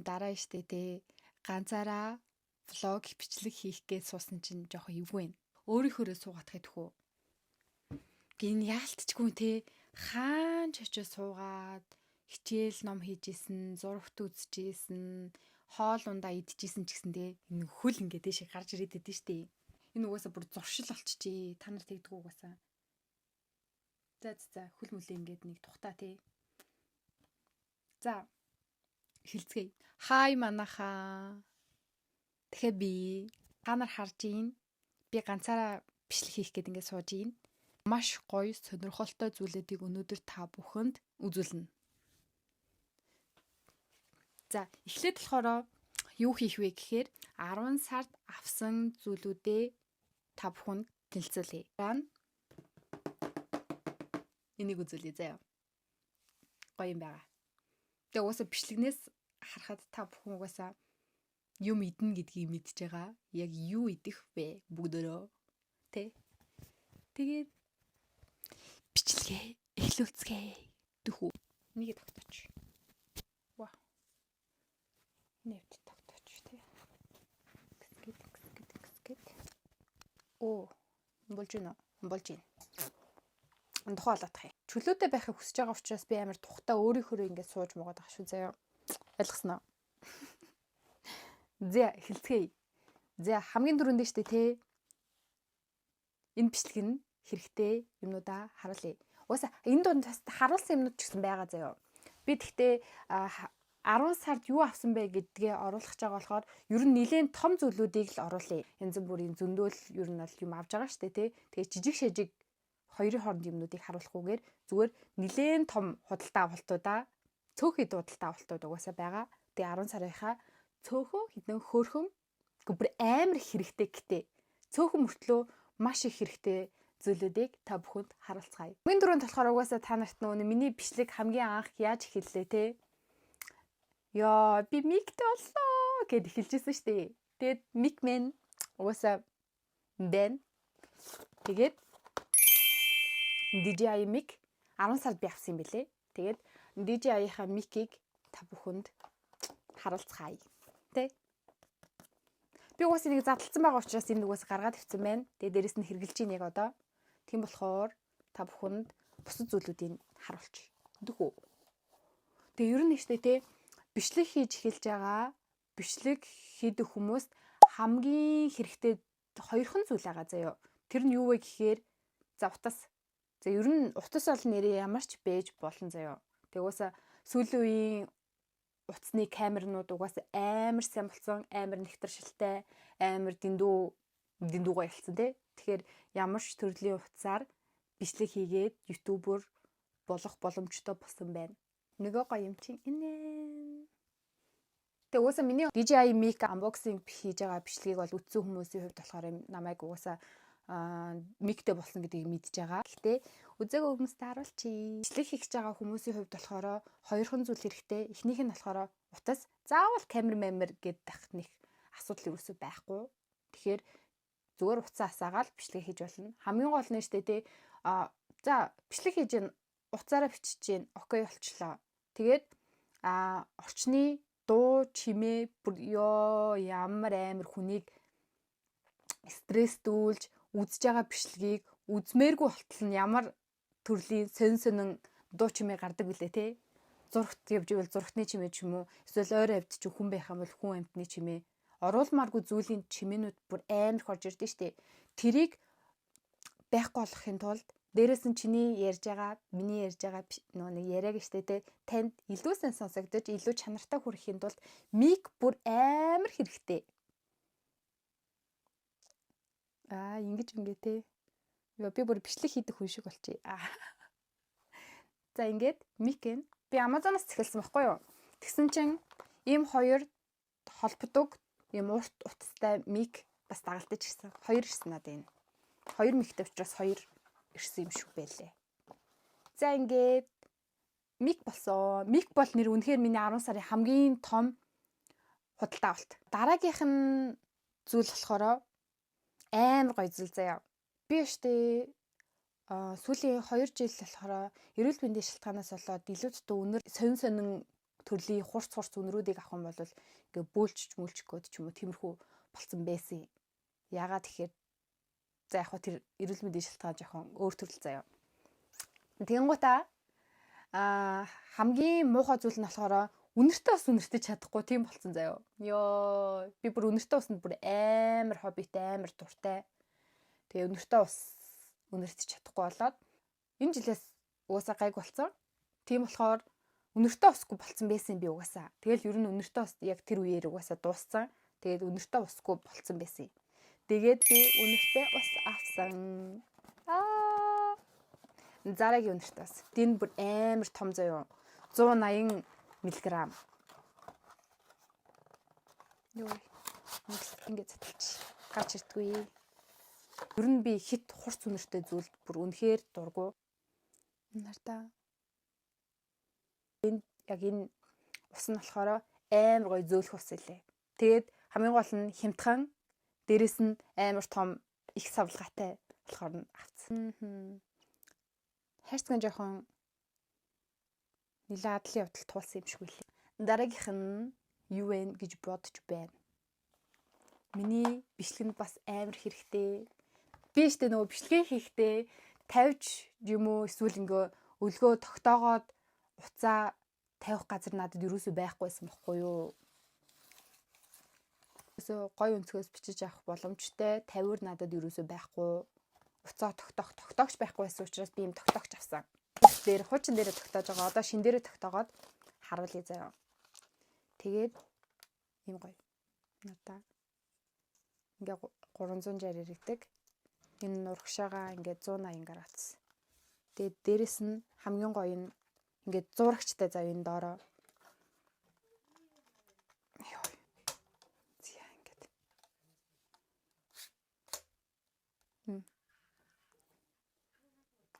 дараа штэ те ганцаараа влог бичлэг хийх гэж суусан чинь жоохон эвгүй байна. Өөрийнхөө суугатах гэдэггүй. Гин яалтчгүй те хаан ч очиж суугаад хичээл ном хийжсэн, зурагт үзчихсэн, хоол ундаа идчихсэн ч гэсэн те энэ хөл ингээд тийш гарч ирээд байдэн штэ. Энэ угаасаа бүр зуршил болчихжээ. Та нар тэгдэг угаасаа. За хөл мөлий ингээд нэг тухтаа те. За хэлцгээе. Хай манайхаа. Тэгэхээр би та нар харж ийн. Би ганцаараа бичлэг хийх гээд ингээд сууж ийн. Маш гоё сонирхолтой зүйлүүдийг өнөөдөр та бүхэнд үзүүлнэ. За эхлээд болохоор юу хийх вэ гэхээр 10 сард авсан зүйлүүдээ та бүхэнд танилцуулъя. Энийг үзүүлье заяа. Гоё юм байгаа. Тэгээ угаасаа бичлэгнээс харахад та бүхэн угаасаа юм идэнэ гэдгийг мэдж байгаа. Яг юу идэх вэ? Бүгдөө тэ. Тэгээд бичлэгээ эхлүүлцгээе. Дөхөө. Нэгэ тогтооч. Вау. Нэвт тогтооч тэ. Гэт. Оо, болж байна. Болж байна. Тухай болоодах юм. Чөлөөтэй байхыг хүсэж байгаа учраас би амар тухтаа өөрийнхөө ингээд сууж муугаад байгаа шүү заяа. Ойлгосноо. За хэлцгээе. За хамгийн түрүүндээ штэ те. Энэ бичлэг нь хэрэгтэй юмнуудаа харуулъя. Угаасаа энэ дунд харуулсан юмнууд ч гэсэн байгаа заяа. Би тэгтээ 10 сард юу авсан бэ гэдгээ оруулах гэж байгаа болохоор ер нь нэлээд том зүйлүүдийг л оруулъя. Янз бүрийн зөндөөл ер нь бол юм авч байгаа штэ те. Тэгээ жижиг шажиг хоёрын хооронд юмнуудыг харуулахгүйгээр зүгээр нэлээд том худалдаа авалтуудаа цөөхөн худалдаа авалтууд угаасаа байгаа. Тэгээ 10 сарынхаа цөөхөн хідэн хөөрхөн бүр амар хэрэгтэй гэдэг. Цөөхөн мөртлөө маш их хэрэгтэй зүйлүүдийг та бүхэнд харуулцгаая. Миний дөрөнд болохоор угаасаа та нарт нөгөө миний бичлэг хамгийн анх яаж эхэллээ те. Яа би миктэй боллоо гэд эхэлжсэн шүү дээ. Тэгээд мик мен угаасаа бэн тэгээд DJI mic 10 сард би авсан юм бэлээ. Тэгээд DJI-ийнхаа mic-ийг та бүхэнд харуулцгаая. Тэ? Би угаасаа нэг задлцсан байгаа учраас энэ угаасаа гаргаад тавьсан байна. Тэгээд дээрэс нь хэрглэж ийн яг одоо. Тийм болохоор та бүхэнд бусад зүйлүүдийг харуулчих. Дөхөө. Тэгээд ер нь нэштэй те бичлэг хийж эхэлж байгаа. Бичлэг хийдэг хүмүүст хамгийн хэрэгтэй хоёрхан зүйл байгаа заяа. Тэр нь юу вэ гэхээр за утас. За ер нь утас бол нэрээ ямар ч бэж болно заяа. Тэг угаасаа сүүлийн үеийн утасны камернууд угаасаа амар сайн болсон, амар нэгтршилтэй, амар дэндүүгөө ялцсан тий. Тэгэхээр ямар ч төрлийн утасаар бичлэг хийгээд ютубер болох боломжтой болсон байна. Нөгөө гоё юм чинь энэ. Тэг угаасаа миний DJI mic unboxing хийж байгаа бичлэгийг бол үзсэн хүмүүсийн хувьд болохоор намайг угаасаа миктэй болсон гэдгийг мэдж байгаа. Гэтэ үзээгүй хүмүүст харуулчих. Бичлэг хийж байгаа хүмүүсийн хувьд болохоор хоёрхан зүйл хэрэгтэй. Эхнийх нь болохоор утас. Заавал камер гэдэг нэг асуудал юусоо байхгүй. Тэгэхээр зүгээр утасаа асаагаад бичлэг хийж болно. Хамгийн гол нь штэ тий. За бичлэг хийж гин утсаараа бичиж гин. Окей болчлоо. Тэгээд орчны дуу чимээ бүр ямар амар хүнийг стресстүүлж үзэж байгаа бичлэгийг үзмээргүй болтол нь ямар төрлийн сонин дуу чимээ гардаг билээ те. Зурагт явж ивэл зурагтны чимээ ч юм уу эсвэл ойр авд ч хүн байх юм бол хүн амьтны чимээ оруулмааргүй зүйлийн чимээнүүд бүр амар хорж ирдэ штэ. Тэрийг байхгүй болгохын тулд дээрэс нь чиний ярьж байгаа миний ярьж байгаа нэг яриаг штэ те танд илүү сайн сонсогдож илүү чанартай хүрэхин тулд мик бүр амар хэрэгтэй. Ингэж ингээ те. Би бүр бичлэг хийдэг хүн шиг болчих. За ингээд мик нь би Amazon-аас захиалсан байхгүй юу? Тэгсэн чинь ийм хоёр холбодог ийм урт утастай мик бас дагалдаж ирсэн. Хоёр ирсэн надад энэ. Хоёр миктэй учраас хоёр ирсэн юм шүү байлээ. За ингээд мик болсон. Мик бол нэр үнэхээр миний 10 сарын хамгийн том худалдаа авалт. Дараагийнх нь зүйл болохоор амар гоё зүйл заяа. Би штэ сүүлийн 2 жил болохоор эрүүл мэндийн шалтгаанаас болоод илүү ч өнөр сонин төрлийн хурц үнрүүдийг авах юм бол ингээ бөөлч мөлчгөөд ч юм уу тиймэрхүү болсон байсан. Яагаад тэгэхээр за яг хөө тэр эрүүл мэндийн шалтгаан жоохон өөр төрөл заяа. Тэгэнгუутаа хамгийн муухай зүйл нь болохоор үнэртээ ус үнэртэж чадахгүй тийм болсон заяа. Йоо би бүр үнэртээ усанд бүр амар хоббитэй, амар дуртай. Тэгээ үнэртээ ус үнэртэж чадахгүй болоод энэ жилээс угаасаа гайг болсон. Тийм болохоор үнэртээ усгүй болсон байсан би угаасаа. Тэгэл ер нь үнэртээ ус яг тэр үеэр угаасаа дууссан. Тэгээд үнэртээ усгүй болсон байсан. Тэгээд би үнэртээ ус авсан. Зарагийн үнэртээ ус. Дин бүр амар том заяа. 180 мг. Йоо. Ингээд цаталч. Гарч ирдгүй. Ер нь би хит хурц үнэртэй зүйл бүр үнэхээр дургу. Нартаа. Яг энэ ус нь болохоор амар гоё зөөлөх ус илээ. Тэгээд хамгийн гол нь хямдхан, дээрэс нь амар том их савлгаатай болохоор авцсан. Хайрцаг жоохон нилээ адлын явдал туулсан юм шиг үлээ. Дараагийнх нь юу вэ гэж бодож байна. Миний бичлэгэнд бас амар хэрэгтэй. Би штэ нөгөө бичлэгээ хийхдээ тавьж юм уу эсвэл ингээ өлгөө тогтоогоод уцаа тавих газар надад юусоо байхгүйсэн бохгүй юу. Өсөө гой өнцгөөс бичиж авах боломжтой. 50-р надад юусоо байхгүй. Уцаа тогтоогч байхгүй байсан учраас би юм тогтоогч авсан. Дээр хуучин дээрээ тогтоож байгаа. Одоо шин дээрээ тогтоогоод харуулъя заяа. Тэгээд ийм гоё. Надаа ингээ 360 иргэдэг. Энэ нурагшаага ингээ 180 градус. Тэгээд дээрэс нь хамгийн гоё нь ингээ зурагчтай зав энэ доороо. Йоо. Зя ингээд.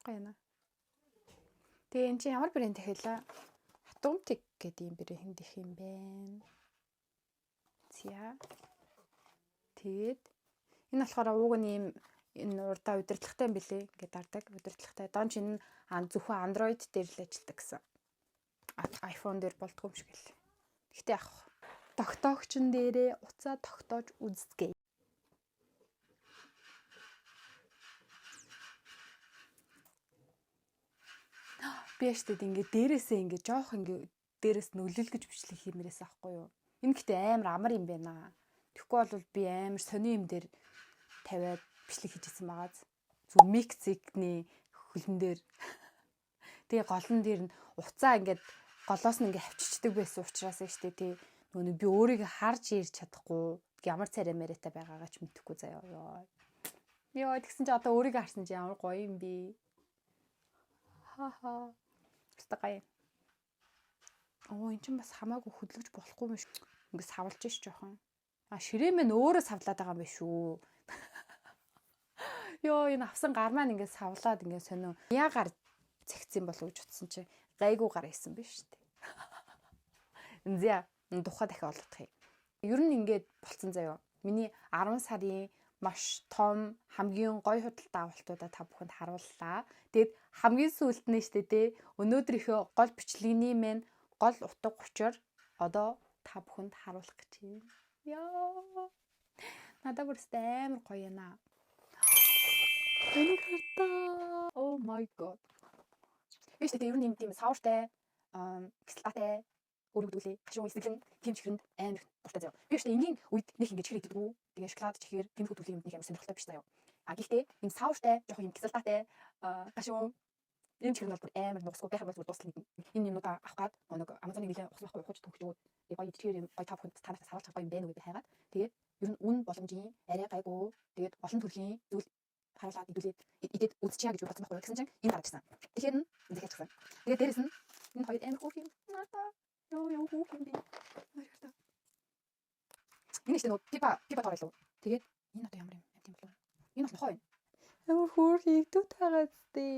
Гайна. Тэгээ эн чинь ямар брэнд хэлээ? Atomtic гэдэг юм брэнд их юм байна. Зя. Тэгээд энэ болохоор ууг нь юм энэ урдаа удирдлагатай юм билээ. Ингээд дардаг удирдлагатай. Дон чинь зөвхөн Android дээр л ажилладаг гэсэн. iPhone дээр болдгоо юм шиг л. Гэхдээ яг тогтоогчн дээрээ уцаа тогтоож үздэгэ. Би яштэд ингээд дээрээсээ ингээд жоох ингээд дээрээс нөлөөлгөж бичлэг хиймээрээс аахгүй юу. Энэ гэхдээ амар амар юм байна. Тэгэхгүй бол би амар сони юм дээр тавиад бичлэг хийжсэн байгааз. Зөв микцикний хөлн дээр тэгээ голн дээр нь уцаа ингээд голоос нь ингээд хавччихдаг байсан учраас штэ тий нөгөө би өөрийгөө харж ирж чадахгүй ямар царай мэрэтэй байгаагаа ч мэдэхгүй заяа. Йоо тэгсэн чи одоо өөрийгөө харсан чи ямар гоё юм би. Хаха. Стагай. Эн чинь бас хамаагүй хөдлөж болохгүй юм шиг. Ингээд савлж ш жоохон. Ширээ мэн өөрөө савлаад байгаа юм биш үү? Йоо энэ авсан гар маань ингээд савлаад ингээд сонио. Яагаар цэгцсэн болов гэж утсан чи гайгүй гар хийсэн биш үү? Зя тухай дахиад олдох юм. Ер нь ингээд болцсон заяа. Миний 10 сарын маш том хамгийн гоё худалдаа авалтуудаа та бүхэнд харууллаа. Тэгэд хамгийн сүүлд нь штэ тий өнөөдрийнхөө гол бичлэгийн мэн гол утга учир одоо та бүхэнд харуулах гэж байна. Яа. Надад бүр амар гоё яана. Энийг хартаа. Oh my god. Биш тэр ер нь юм тийм савартай кислатай өргөдүүлээ. Хашуу эсгэлэн тийм чихрэнд амар дуртай заяа. Би өөртөө энгийн үед нэг ингэ чихэр идэггүй. Тэгээ шоколад чихэр тэмхүү төлөв юмд нэг амар сонирхолтой биш заяа. Гэхдээ энэ савартай жоохон юм кислатай хашуу энэ чихэр нь бол амар нугсгүй байх бол дуусна. Энэ юмудаа авах гад нэг Amazon-ыг нэлээд ухсахгүй хууч төгчөөд гоё чихэр юм гоё та бүхэнд танаас саварч байгаа юм байна уу гэж хайгаад тэгээд ер нь үн боломжийн арай гайгүй тэгээд олон төрлийн зүйл харуулаад идэд үзчихье гэж бодсон байхгүй гэсэн чинь энэ гарч ирсэн. Тэгэхээр нь захиач гсэн. Тэгээд дээрэс нь энэ хоёр амар хөөх юм. Надаа ёо хөөх юм би. Энэ ихтэй нөө пипа тоорой лу. Тэгээд энэ одоо ямар юм тийм болов. Энэ бол нохоо юм. Амар хөөх игдүү тагаадтэй.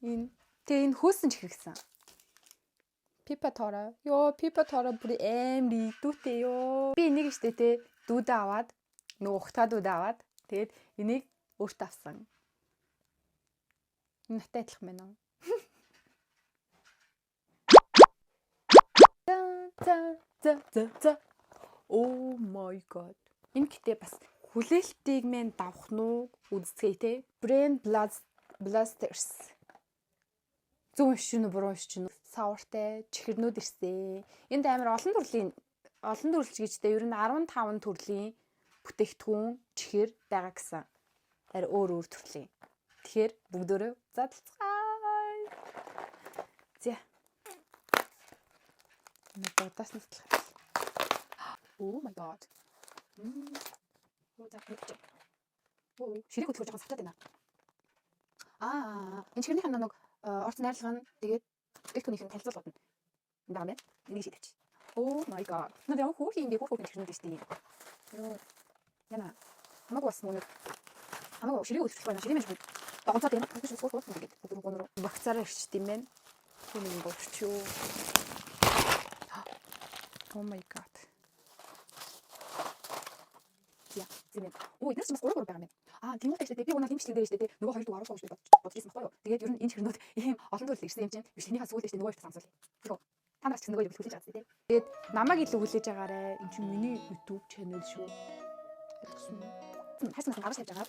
Энэ хөөсөн ч хэрэгсэн. Пипа тоорой. Ёо пипа тоорой бүр амар игдүүтэй ёо. Би энийг штэ те дүүдээ аваад нөгөө ухтаа дүүдээ аваад тэгээд энийг өөртөө авсан. Энэ наттай адилхан байна уу? За. Oh my god. Энэ гэтээ бас хүлээлтийг мэн давах нь үзцгээе те. Brain blasters. Зөв шин буруу шин савартай чихэрнүүд ирсэн. Энд амар олон төрөлч гэжтэй ер нь 15 төрлийн бүтээгдэхүүн чихэр байгаа гэсэн. Харин өөр төрлийн. Тэгэхээр бүгдөө задлцгаая. За. Мэдээс нэтлэх. Oh my god. Ширээ хөтлөж байгаа савтаад байна. Энэ чихэрний ханаа нэг орц найрлага нь тэгээд бүтээгдэхүүнийх нь танилцуул бодно. Энэ байгаа юм. Энийг шийдэж. Oh my god. Надад яг хүүхийн чихэрнүүд шүү дээ. Яна. Хамаагүй бас мөн хамаагүй ширээ хөтлөх байна. Ширээ мэж догонцоод байна. Тэгэж суурах гэдэг. Бүгд багцаараа ирчт юм байна. Тийм юм болчих юу. Oh my god. Яа, зэмээ. Ой, this is гурав байгаа юм. Тийм үү гэхдээ би өнөө хэмжлэг дээр штэ нөгөө хоёр дугаар оруулах гэж бодож ирсэн байхгүй юу. Тэгээд ер нь энэ чихэрнүүд ийм олон төрөл ирсэн юм чинь бичлэгнийхаа сүүлдээ штэ нөгөө их самсуул. Тэгвэл та нар ч нөгөө юу хүлээж байгаа зү. Тэгээд намайг илүү хүлээж байгаарэ. Энд чинь миний YouTube channel шүү. Хайсан гаргаж тавьж байгаа.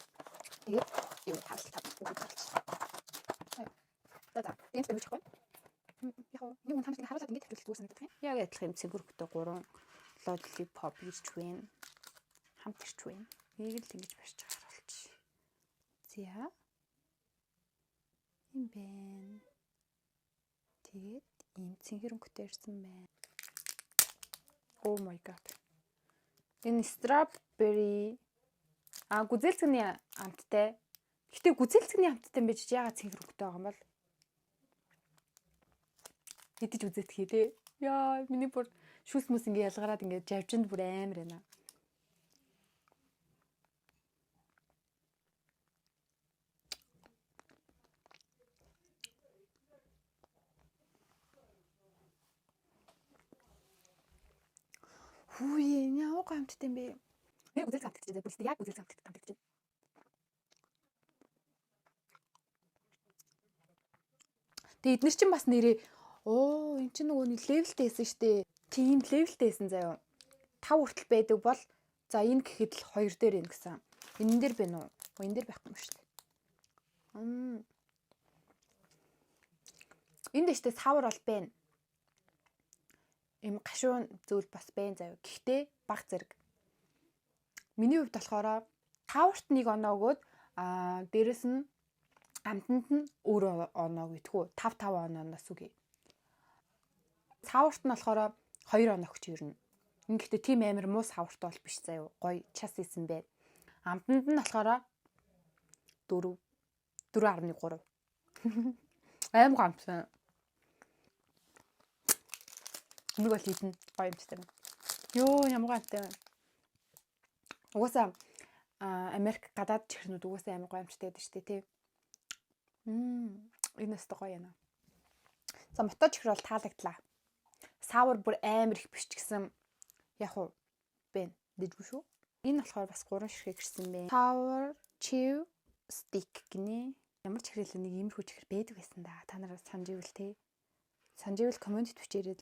Тэгээд юу хаалт тав. За. Энэ ч байхгүй. Яг нь хамт харуулаад ингэж хэлэх зүгээр санагдах юм. Яг адилхан юм цэнгүүрхтэй 3 lollipop ирж байна. Хамт ирж байна. Нэг л ингэж барьж харуулж. За. Юм байна. Тэгээд ийм цэнгэрэнхтэй ирсэн байна. Oh my god. Энэ strawberry гүзээлцгний амттай. Гэтэ гүзээлцгний амттай юм биш яагаад цэнгэрэнхтэй байгаа юм бол? Идэж үзээдхий те. Яа, миний бүр шүүс мүс ингэ ялгараад ингэ жавжинд бүр амар байна. Хүй, яа гамттай юм бэ? Яг үзэл замтдаг чинь бүр яг үзэл замтдаг чинь. Тэгээ эднэр чинь бас нэрээ эн чинь нөгөө нэг левелтэй байсан штэ. Тийм левелтэй байсан заяа. 5 хүртэл байдаг бол за энэ гэхэд л 2 дээр ийн гэсэн. Энэ дээр байна уу? Энэ дээр байхгүй юм штэ. Энд дэжтэй савар бол байна. Им гашуун зүйл бас байна заяа. Гэхдээ баг зэрэг. Миний хувьд болохоор 5-т 1 оноо өгөөд дээрэс нь амтанд нь өөр оноо гэдгүү 5 онооноос үгүй. Саварт нь болохоор 2 оноо өгч ирнэ. Ингэхдээ тийм амар муу саварт бол биш заяа. Гой час исэн бэ. Амтанд нь болохоор 4.3. Аим гамсан. Нэг бол хитэн гоё юмчтай байна. Йоо ямар гайтай байна. Угаасаа Америк гадаад чихрнүүд угаасаа амар гоё юмчтай байдаг шүү дээ тий. Энэ өстө гоё яана. За мото чихэр бол таалагдлаа. Савар бүр амар их биш ч гэсэн яг уу бэ дэжгүй шүү. Энэ болохоор бас 3 ширхэг ирсэн бэ. Sour chew stick гинэ. Ямар чихрэл нэг иймэрхүү чихэр байдаг байсан да. Та нараа санаж ивэл те. Санаж ивэл коммент бичээрэй.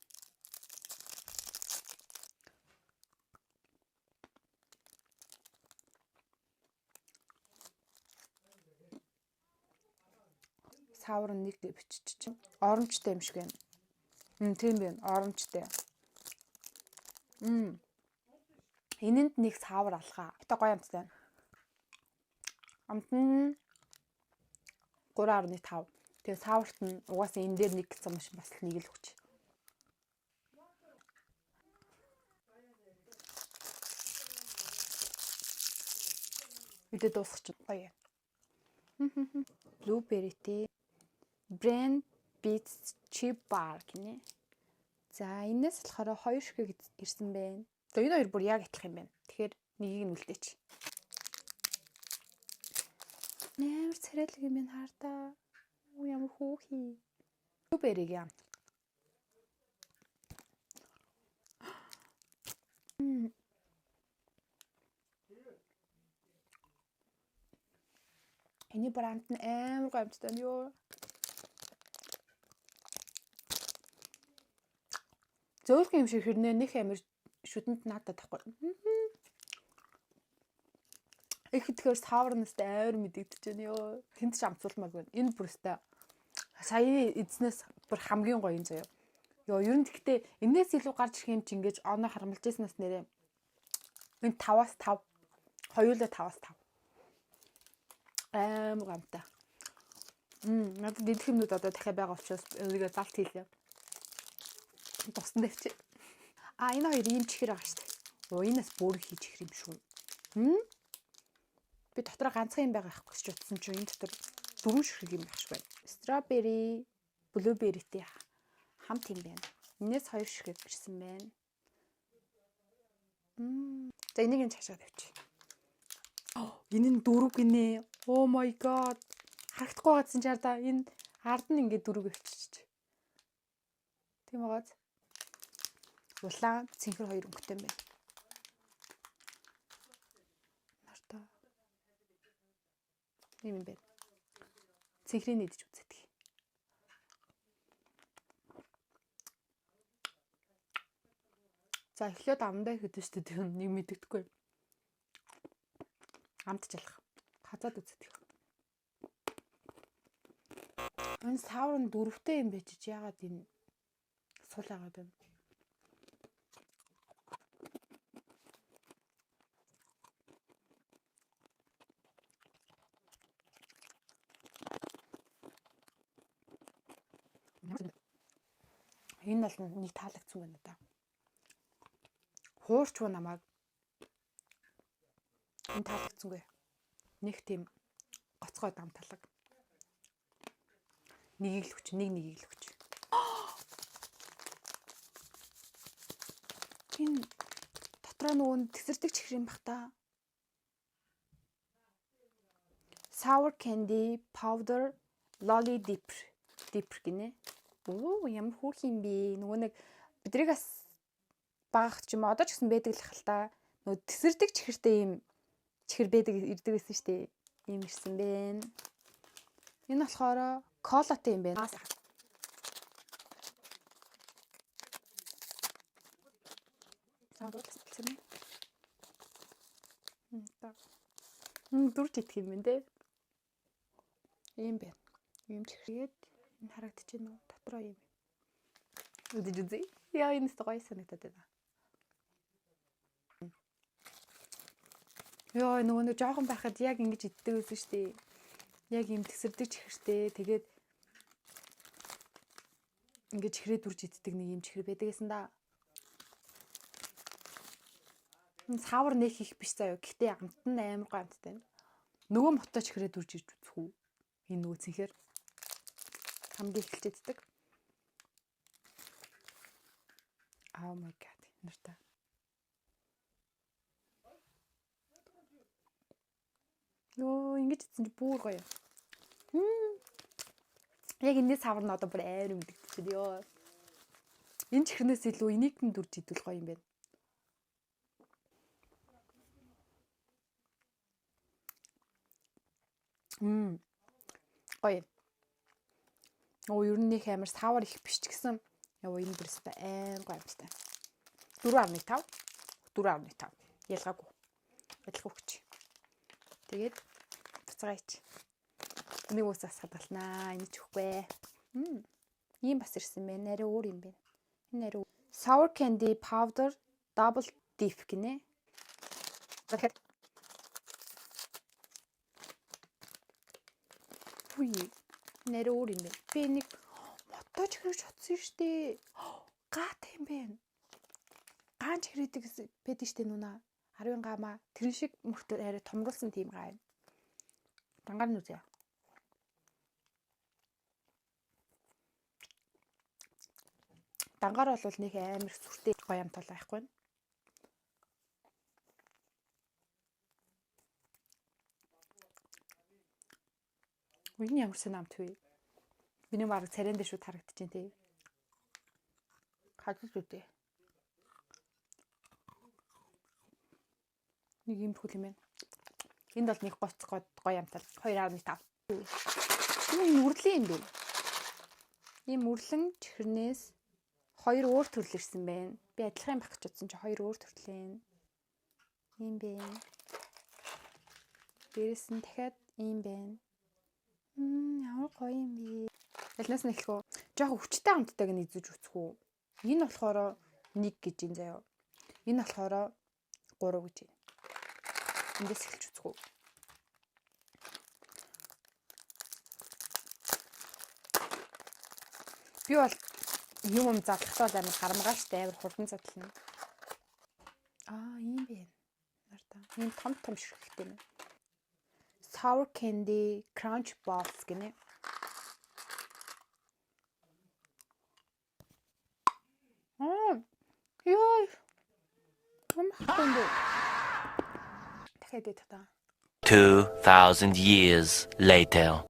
Савар нэг бичиж. Оранжтай юм шиг байна. Тийм байна. Оранжтай. Энэнд нэг савар алгаа. Гэтэ гоё амттай. Амт нь 3.5. Тэгээ саварт нь угаасаа энэ дээр нэг гэсэн юм шиг бас нэг л хүч. Үдэ дуусчих гоё. Blueberry tea. Brand Beats Chip Bar гинэ. За энэс болохоор 2 ширхэг ирсэн байна. За энэ хоёр бүр яг адилхан юм байна. Тэгэхээр нэгийг нь үлдээч. Нээр царайлаг юм байна хартаа. Ямар хөөхий. Blueberry юм. Эний бранд нь амар гоё амттай юу. Зөөлхөн юм шиг хэрнээ нэг амир шүдэнд наадаад тахгүй. Их тэгэхээр саварнаас амар мэдэгдэж байна ёо. Тэнд ч амцуулмаагүй. Энэ бүрстэ сая эзнээс бүр хамгийн гоё юм заяа. Ёо ер нь гэхдээ энээс илүү гарч ирэх юм чи ингэж оноо харамлаж ирснээс нэрээ. Энэ 5-аас 5. Хоёулаа 5-аас 5. Гамтай. Надад идэх юмнууд одоо дахиад байгаа учраас өөрийгөө залт хийлээ. Туссан дэвч. Энэ хоёр ийм чихэр байгаа шүү дээ. Энэс бүр хийж ихэр юм шүү. Би дотроо ганцхан юм байгаа байхгүй ч утсан чинь энэ дотор 4 ширхэг юм байх шиг байна. Strawberry, blueberryтэй хамт юм байна. Энэс 2 ширхэг ирсэн байна. За энийг нь цаашаа тавьчих. Энэ нь 4 гинэ. Oh my god. Харагдахгүй гадсан чаар да. Энэ ард нь ингээд 4 өвччих. Тийм байгааз. Улаан цэнхэр 2 өнгөтэй юм байна. Нартаа. Ийм юм байна. Цэнхрийг идэж үзэдэг. За эхлээд амдаа ихэд шүү дээ. Нэг мэддэггүй. Амт жалах. Хазаад үзэдэг. Энэ савар нь 4-тэй юм байж чи яагаад энэ сул агаад байна? Энэ бол нэг таалагдсан байна да. Хуурч уу намайг. Энэ таалагдсангүй. Нэг тийм гоцгой дам талаг. Нэгийг л хүч, нэгийг л хүч. Энэ дотроо нөгөө тэсэрдэг чихэр юм бах та. Sour candy powder lolly dipper гинэ. Ямар хөөх юм бэ? Нөгөө нэг бидрийг бас багах ч юм одоо ч гэсэн байдаг л хэл та. Нөгөө тэсэрдэг чихэртэй юм чихэр байдаг ирдэг гэсэн шүү дээ. Ийм ирсэн бэ. Энэ болохоор колатай юм байна. Дурж идэх юм байна те. Ийм байна. Ийм чихрээд энэ харагдчихэв нөө дотроо юм. Үдэж үзье. Яа энэ сте гоё санагдаад байна. Йоо нөгөө нэг жоохон байхад яг ингэж иддэг байсан шүү дээ. Яг юм тэсэрдэг чихэртэй. Тэгээд ингэж чихрээ дүрж иддэг нэг юм чихэр байдаг гэсэн да. Энэ савар нэг их биш заяа. Гэхдээ амт нь амар гоо амттай байна. Нөгөө мотоо чихрээ дүрж иж үзэх үү? Энэ нөгөө цэнхэр хамгийн эхэлж иддэг. Oh my god. Нэртэй. Йоо, ингэж идсэн чи бүр гоё. Яг энэ савар нь одоо бүр айр мэдэгдэж байна ёо. Энэ чихрнээс илүү энийг нь дүрж идвэл гоё юм байна. Гоё. Ер нь нэг амар савар их биш ч гэсэн яа энэ бүрстэ айн гоё амттай. 4.5 4.5 ялгаагүй. Адилхан хүч. Тэгээд буцаагач. Нэг уусаас хадгалнаа. Энэ ч үхгүй. Ийм бас ирсэн бэ. Нарийн өөр юм бэ. Энэ нарийн sour candy powder double dip гинэ. Тэгэхээр нарийн өөр юм бэ. Би нэг мотож хэрэг чотсон штэ. Гаатай юм бэ. Гаанч хэрэгдэг байдаг штэ нүнэ. 10 гамаа тэрэн шиг мөртөө арай томруулсан тийм гай. Дангаар нь үзье. Дангаар бол нэг амар сүртэй гоё амт байхгүй. Үний ямар сэн амт вэ? Миний баг царайн дээр шууд харагдчихээн тий. Хажиж үдээ. Нэг юм хөл юм байна. Энд бол нэг гоц гоё амтал 2.5. Энэ үрлийн юм бэ? Ийм үрлэн чихрнээс Хоёр өөр төрөл ирсэн байна. Би адилхан байх гэж бодсон чи хоёр өөр төрлөө. Ийм байна. Дээрээс нь дахиад ийм байна. Ямар гоё юм бэ. Ялнаас нь эхлэх үү. Жохо хүчтэй хамттайг нь эзэж үсэх үү. Энэ болохоор 1 гэж юм заяа. Энэ болохоор 3 гэж юм. Эндээс эхэлж үсэх үү. Би бол юм задлахтаа амар харамгаалтай амар хурдан задлана. Ийм байна. Нарта. Ийм том ширхэлтэй юм. Sour candy crunch balls гинэ. Ёо. Хамхтанд. Дахиад та. 2000 years later.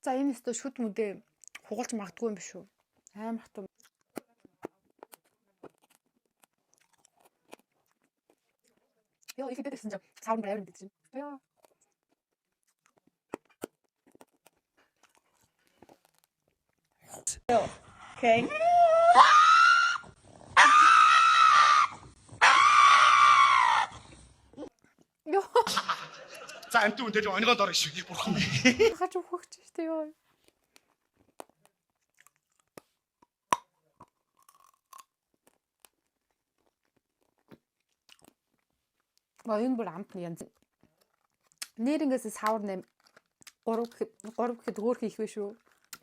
За энэ өстө шүд мүдээ хугалж магадгүй юм биш үү? Амар хатуу. Яа, их дэдсэн жаа. Саунд байр дэдсэн. Яа. Okay. Ёо. За амтгүй үнтэй онигоо дор ишвэ бурхан. Хаж өгөх ч штэ ёо. Энэ бүр амтны янз. Нэрнгээс савар 8 3 гэхэд өөр хийх вэ шүү.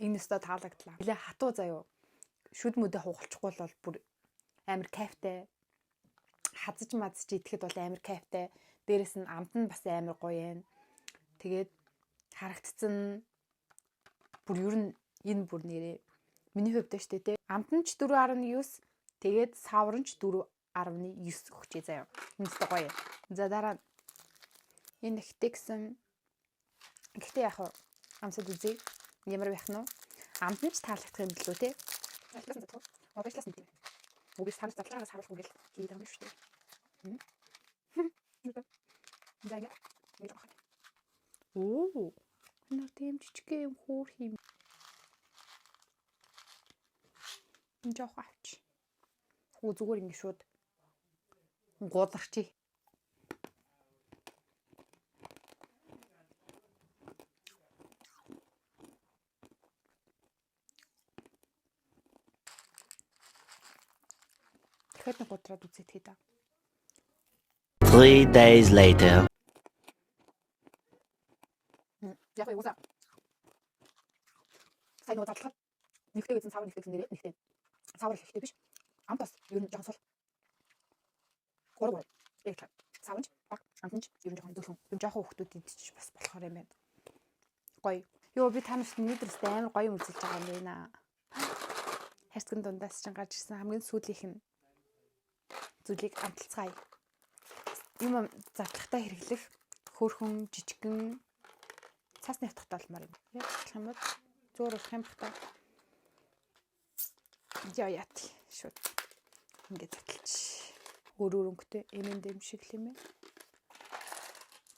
Энэ өстө таалагдлаа. Нилээ хатуу заяо. Шүд мүдэ хугалчихгүй бол бүр амар кайфтай. Хазж мазж идэхэд бол амар кайфтай. Дээрээс нь амт нь бас амар гоё юм. Тэгээд харагдцсан бүр ер нь энэ бүр нэрээ миний хувьд шүү дээ. Амт нь ч 4.9 тэгээд савар нь ч 4.9 өгчээ заяа. Үнэтэй гоё. За дараа энэ ихтэй гэсэн. Гэхдээ яг хаа амсад үзье. Ямар байх нь вэ? Амт нь ч таалагдах юм билүү те. Обишлаас нь тийм. Обиш санаж задлаагаас харуулах үгэл хийдэг юм шүү дээ. Заяа. Оо. Энэ тийм жижиг юм хөөх юм. Энэ жоох авч. Зүгээр ингэ шууд гударчий. Тэгэхэд нэг гудраад үзээд та. 3 days later. Яг юу за. Сайн уу задлахад нэгтэй гэсэн цаавар нэгтэй нэрээ нэгтэй. Цаавар ихтэй биш. Амтас ер нь жоон сул. Гурав. Яг цаавч баг амтч ер нь жоон дөлхөн. Юм жоохон хүмүүсд идчих бас болохоор юм байна. Гоё. Йоо би танаас нийтрэлтэй амар гоё юм үзүүлж байгаа юм байна. Хайрцагын дундаас чинь гарч ирсэн хамгийн сүүлийнх нь зүйлийг амталцгаая. Юм задлахтаа хэрэглэх хөөрхөн жижигхэн цаасны хатгах талмаар юм. Яг болох юм бол зөөр болох юм бата. Яат шууд ингээд задлж өөр өнгөтэй эмэн дэм шиг л юм ээ.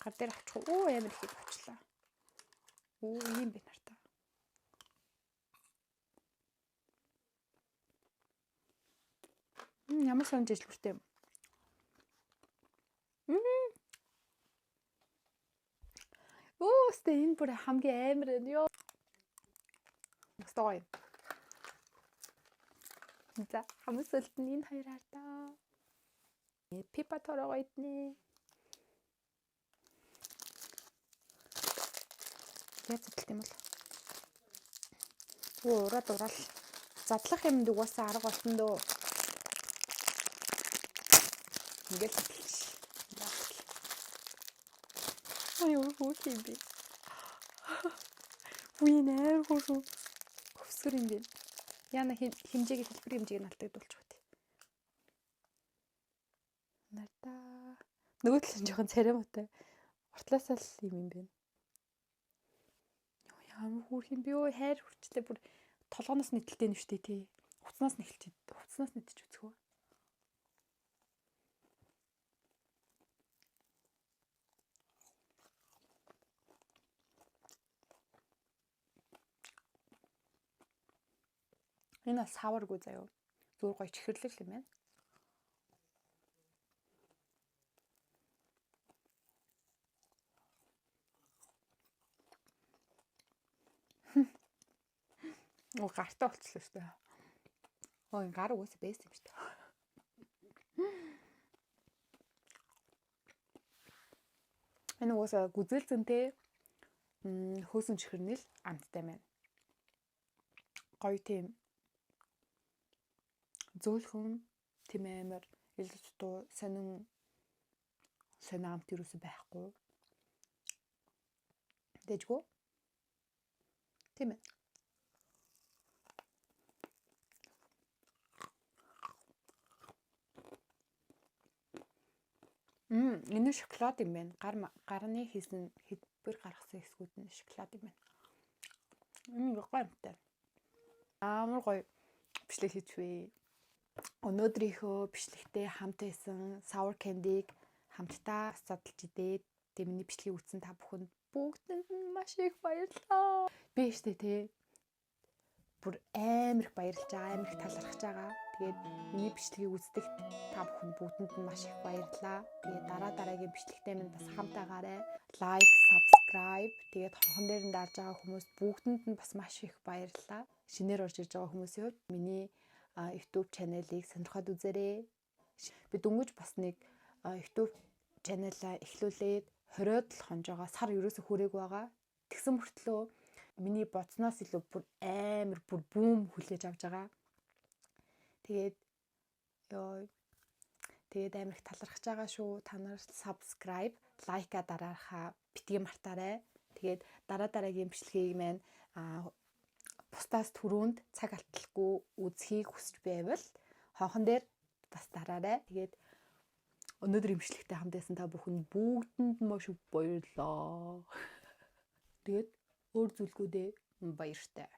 Гар дээр авчих. Оо ямар их авчлаа. Оо ийм бэ нарта. Ямар сонж ижлүүртэй юм. Оо энэ бүр хамгийн амар энэ ёо. Стой. За хамсалт нь энэ хоёр хартаа. Пипа тороо иднэ. Яаж задлах юм бол? Оо ураад ураал. Задлах юмд угаасаа арга болсон дөө. Ингээд задлаж. Ой юу хийм бэ? Үинээр хөрөө. Хөсгөр юм бэ? Яна хэмжээг хэлбэр хэмжээг нь алдагдуулчих үү. Нарта. Нөгөө талын жоохон царимаатай. Уртлаасаа л юм бэ. Ямар хөөх юм бэ? Хайр хүрчлээ бүр толгоноос нэтэлтэй нь штэ тий. Хуцнаас нэтэж үзэх үү? Энэ бол саваргүй заяа. Зүгээр гоё чихэрлэл юм байна. Оо гартаа болчихлоо шүү дээ. Оо энэ гар уус байсан юм шүү дээ. Энэ уус гүзэлцэнтэй хөөсөн чихэрнэл амттай байна. Гоё тийм зөөлхөн тийм амар илж дуу сонин амт юусэн байхгүй. Дэжгүй. Тийм ээ. Энэ шоколад юм байна. Гарны хийсэн хэдбэр гаргасан эсгүүд нь шоколад юм байна. Гоё амттай. Амар гоё бичлэг хийчихвээ. Өнөөдрийнхөө бичлэгтээ хамт байсан sour candy-г хамтдаа судалж идээд тэгээ миний бичлэгийг үзсэн та бүхэнд бүгдэнд нь маш их баярлалаа. Би штэ тий. Бүр амар их баярлж байгаа, амар их талархаж байгаа. Тэгээд миний бичлэгийг үздэг та бүхэнд бүгдэнд нь маш их баярлалаа. Тэгээд дараагийн бичлэгтээ минь бас хамтаагаарай. Лайк, subscribe тэгээд хонхон дээр нь дарж байгаа хүмүүс бүгдэнд нь бас маш их баярлалаа. Шинээр орж ирж байгаа хүмүүсийн хувьд миний YouTube channel-ыг сонирхоод үзээрэй. Би дөнгөж бас нэг YouTube channel-а эхлүүлээд 27 хонжоогоо сар ерөөсө хүрээгүй байгаа. Тэгсэн мөртлөө миний бодсноос илүү бүр амар бүр бүүм хүлээж авч байгаа. Тэгээд амар их талархаж байгаа шүү. Та нар subscribe, like-а дараахаа битгий мартаарай. Тэгээд дараагийн бичлэгийг маань бусдаас түрүүнд цаг алдалгүй үзхийг хүсэж байвал хонхон дээр бас дараарай. Тэгээд өнөөдрийн бичлэгтэй хамт байсан та бүхэнд бүгдэнд маш их баярлалаа. Тэгээд өөр зүйлгүүдээ баяртай.